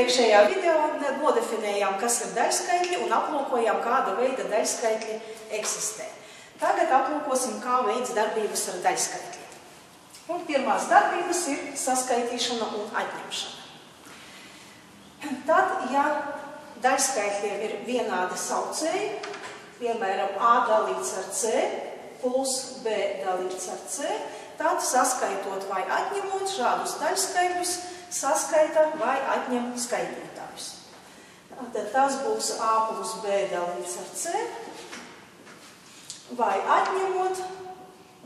Iepriekšējā video nodefinējām, kas ir daļskaitļi un aplūkojām, kāda veida daļskaitļi eksistē. Tagad aplūkosim, kā veids darbības ar daļskaitļiem. Un pirmās darbības ir saskaitīšana un atņemšana. Tad, ja daļskaitļiem ir vienādi saucēji, piemēram, A dalīts ar C plus B dalīts ar C, tad saskaitot vai atņemot šādus daļskaitļus, saskaita vai atņem skaitītājus. Tad tas būs A plus B dalīts ar C, vai atņemot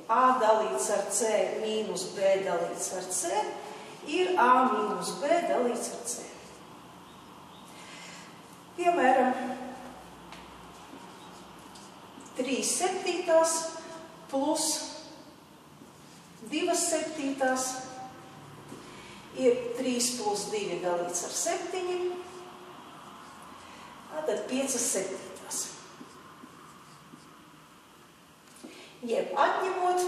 A dalīts ar C mīnus B dalīts ar C, ir A mīnus B dalīts ar C. Piemēram, 3/7 plus 2/7 ir 3 plus 2 dalīts ar 7, tad 5/7. Jeb atņemot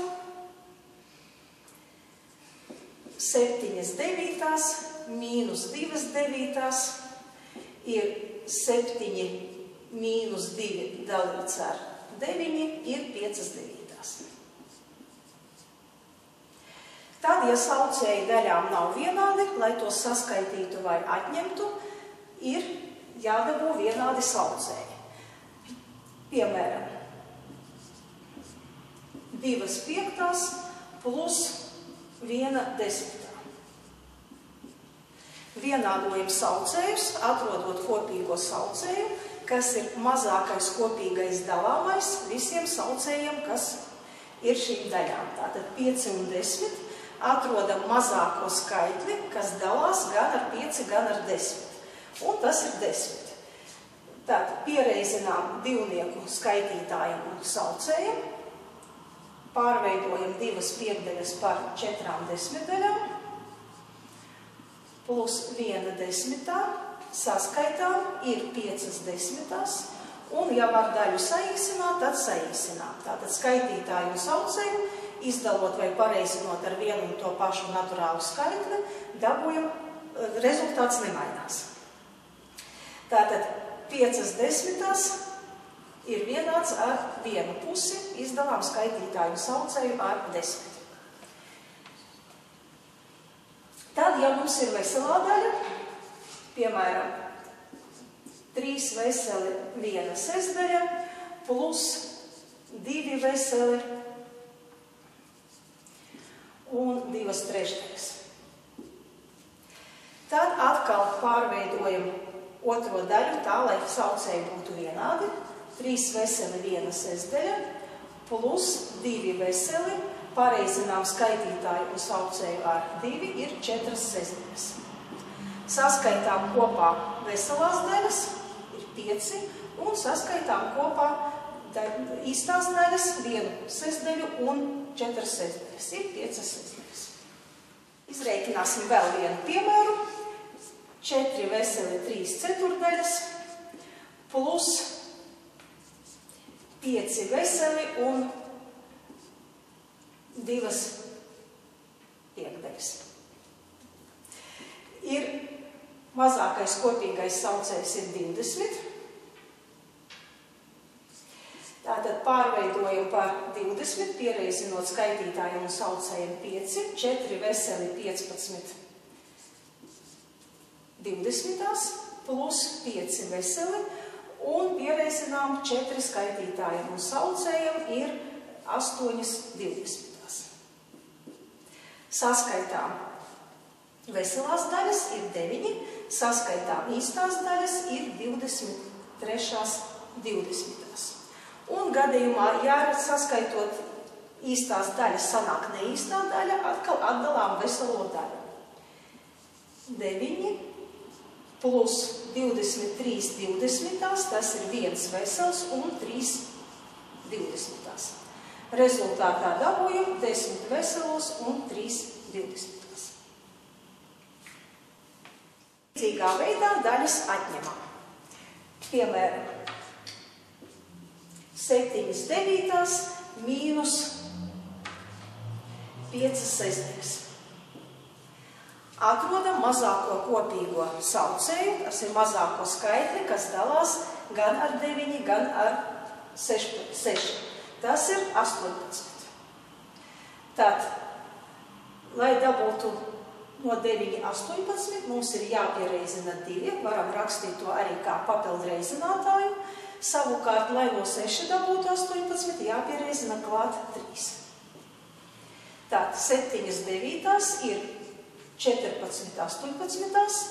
7/9 mīnus 2/9 ir 7 mīnus 2 dalīts ar 9 ir 5/9. Tad, ja saucēji daļām nav vienādi, lai tos saskaitītu vai atņemtu, ir jādabū vienādi saucēji. Piemēram, 2/5 plus 1/10. Vienādojam saucējus, atrodot kopīgo saucēju, kas ir mazākais kopīgais dalāmais visiem saucējiem, kas ir šīm daļām. Tātad 5 un 10. Atrodam mazāko skaitli, kas dalās gan ar 5, gan ar 10. Un tas ir 10. Tātad piereizinām divnieku skaitītājiem un saucējiem, pārveidojam 2/5 par 4 desmitdaļām, plus 1/10, saskaitām ir 5/10, un ja var daļu saīsināt, tad saīsinām. Tātad skaitītāju un saucēju, izdalot vai pareizinot ar vienu un to pašu naturālu skaitli, dabūjam, rezultāts nemainās. Tātad 5/10 ir vienāds ar vienu pusi, izdalām skaitītāju un saucēju ar 10. Tad, ja mums ir veselā daļa, piemēram, 3 veseli 1 sestdaļa plus 2 veseli un 2/3. Tad atkal pārveidojam otro daļu tā, lai saucēji būtu vienādi. 3 veseli 1 sestdaļa plus 2 veseli, pareizinām skaitītāju un saucēju ar 2 ir 4 sestdaļas. Saskaitām kopā veselās daļas ir 5 un saskaitām kopā īstās daļas 1 sestdaļu un 4 sestdaļas ir 5 sestdaļas. Izreikināsim vēl vienu piemēru. 4 veseli 3 ceturdaļas plus 5 veseli un 2 piekdaļas. Ir mazākais kopīgais saucējs ir 20. Tātad pārveidojam par 20, piereizinot skaitītājiem un saucējiem 5, 4 veseli 15 20, plus 5 veseli, un piereizinām 4 skaitītājiem un saucējiem ir 8 20. Saskaitām veselās daļas ir 9, saskaitām īstās daļas ir 23 20. Un gadījumā, ja saskaitot īstās daļas sanāk neīstā daļa, atkal atdalām veselo daļu. 9 plus 23 20, tas ir 1 vesels un 3 20. Rezultātā dabūjam 10 veselos un 3 20. Līdzīgā veidā daļas atņemam. Piemēram, 7/9 mīnus 5/6. atrodam mazāko kopīgo saucēju, tas ir mazāko skaitli, kas dalās gan ar 9, gan ar 6. Tas ir 18. Tad, lai dabūtu no 9 18, mums ir jāpiereizina 2, varam rakstīt to arī kā papildu reizinātāju. Savukārt, lai no 6 dabūtu 18, jāpiereizina klāt 3. Tātad 7 9 ir 14 18,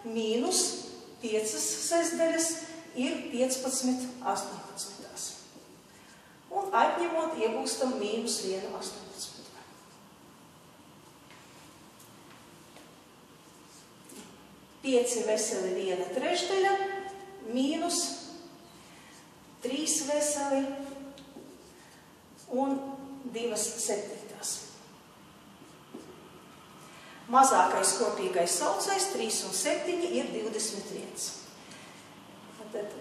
mīnus 5 sestdaļas ir 15 18. Un atņemot, iegūstam mīnus 1 18. 5 veseli 1 trešdaļa, mīnus 3 veseli un 2 septītās. Mazākais kopīgais saucējs 3 un 7 ir 21. Tad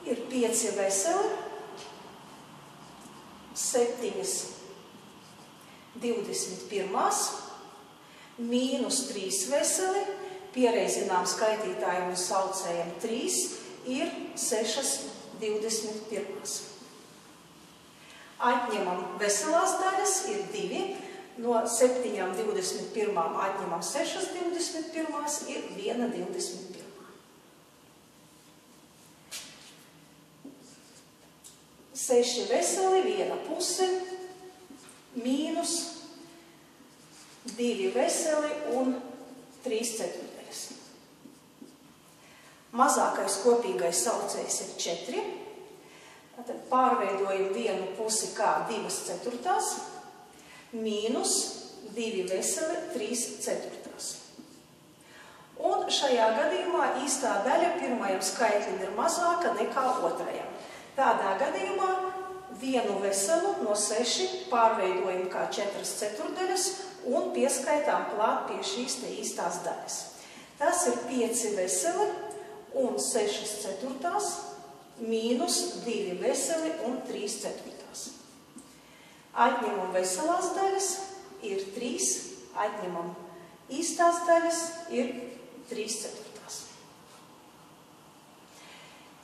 ir 5 veseli, 7 21, mīnus 3 veseli, piereizinām skaitītājiem un saucējiem 3, ir 6 21. Atņemam veselās daļas, ir 2, no 7 21 atņemam 6 21, ir 1 21. Seši veseli, 1 puse, mīnus 2 veseli un 3 ceturtdaļas. Mazākais kopīgais saucējs ir 4. Tad pārveidojam vienu pusi kā 2 ceturtās, mīnus 2 veseli 3 ceturtās. Un šajā gadījumā īstā daļa pirmajam skaitlim ir mazāka nekā otrajam. Tādā gadījumā vienu veselu no 6 pārveidojam kā 4 ceturtdaļas un pieskaitām klāt pie šīs te īstās daļas. Tas ir 5 veseli un 6 ceturtās, mīnus 2 veseli un 3 ceturtās. Atņemam veselās daļas, ir 3, atņemam īstās daļas, ir 3 ceturtās.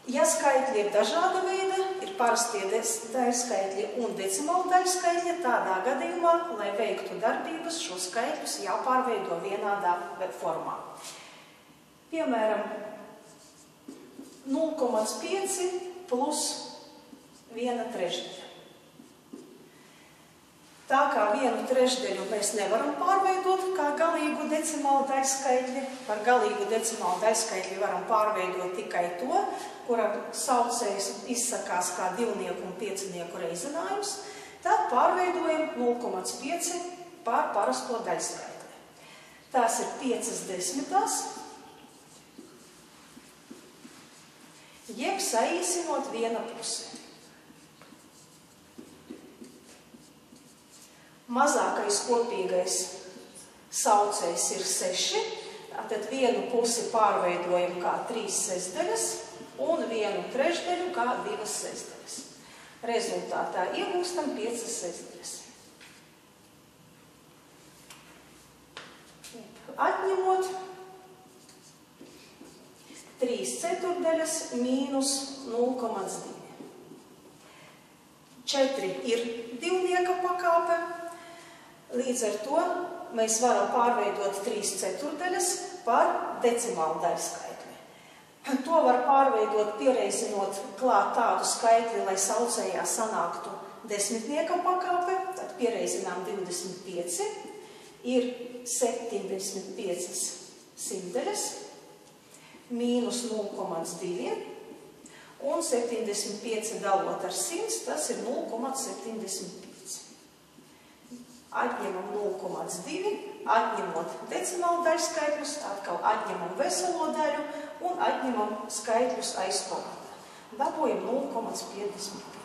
Ja skaitļi ir dažāda veida, ir parastie daļskaitļi un decimālu daļskaitļi, tādā gadījumā, lai veiktu darbības, šo skaitļus jāpārveido vienādā formā. Piemēram, 0,5 plus 1 trešdaļa. Tā kā 1 trešdaļu mēs nevaram pārveidot kā galīgu decimālu daļskaitļi, par galīgu decimālu daļskaitļi varam pārveidot tikai to, kura saucējs izsakās kā 2 un 5 reizinājums, tad pārveidojam 0,5 pār parasto daļskaitli. Tās ir 5 desmitās, jeb saīsinot 1 pusi. Mazākais kopīgais saucējs ir 6, tad vienu pusi pārveidojam kā 3 sestdaļas un 1 trešdaļu kā 2 sestdaļas. Rezultātā iegūstam 5 sestdaļas. Atņemot 3 ceturtdaļas mīnus 0,2. 4 ir divnieka pakāpe, līdz ar to mēs varam pārveidot 3 ceturtdaļas par decimālu daļskaitli. To var pārveidot piereizinot klāt tādu skaitli, lai saucējā sanāktu desmitnieka pakāpe, tad piereizinām 25, ir 75 simtdaļas, mīnus 0,2, un 75 dalot ar 100, tas ir 0,75. Atņemam 0,2, atņemot decimālu daļskaitļus, atkal atņemam veselo daļu un atņemam skaitļus aiz komatā. Dabūjam 0,50.